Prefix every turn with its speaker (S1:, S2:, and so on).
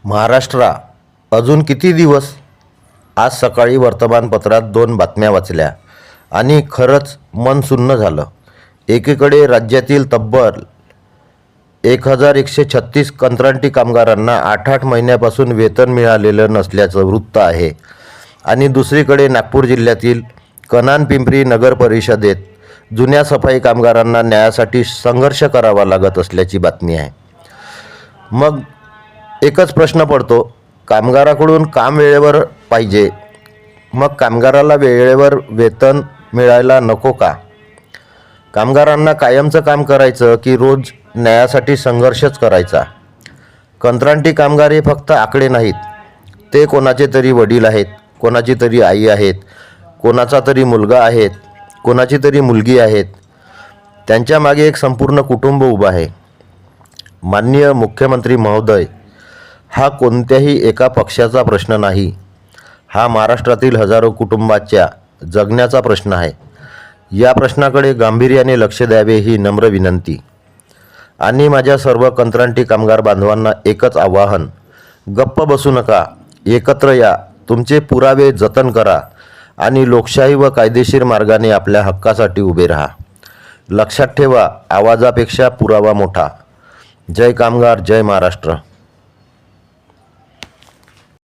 S1: महाराष्ट्रा अजून किती दिवस? आज सकाळी वर्तमानपत्रात 2 बातम्या वाचल्या आणि खरंच मन सुन्न झालं. एकीकडे राज्यातील तब्बल 1136 कंत्राटी कामगारांना 8-8 महिन्यापासून वेतन मिळालेलं नसल्याचं वृत्त आहे आणि दुसरीकडे नागपूर जिल्ह्यातील कनान पिंपरी नगर परिषदेत जुन्या सफाई कामगारांना न्यायासाठी संघर्ष करावा लागत असल्याची बातमी आहे. मग एकच प्रश्न पडतो, कामगाराकडून काम वेळेवर पाहिजे, मग कामगाराला वेळेवर वेतन मिळायला नको का? कामगारांना कायमचं काम करायचं की रोज न्यायासाठी संघर्षच करायचा? कंत्राटी कामगार हे फक्त आकडे नाहीत, ते कोणाचे तरी वडील आहेत, कोणाची तरी आई आहेत, कोणाचा तरी मुलगा आहेत, कोणाची तरी मुलगी आहेत. त्यांच्या मागे एक संपूर्ण कुटुंब उभं आहे. माननीय मुख्यमंत्री महोदय, हा कोणत्याही एका पक्षाचा प्रश्न नाही, हा महाराष्ट्रातील हजारो कुटुंबाच्या जगण्याचा प्रश्न आहे. या प्रश्नाकडे गांभीर्याने लक्ष द्यावे ही नम्र विनंती. आणि माझ्या सर्व कंत्राटी कामगार बांधवांना एकच आवाहन, गप्प बसू नका, एकत्र या, तुमचे पुरावे जतन करा आणि लोकशाही व कायदेशीर मार्गाने आपल्या हक्कासाठी उभे राहा. लक्षात ठेवा, आवाजापेक्षा पुरावा मोठा. जय कामगार, जय महाराष्ट्र.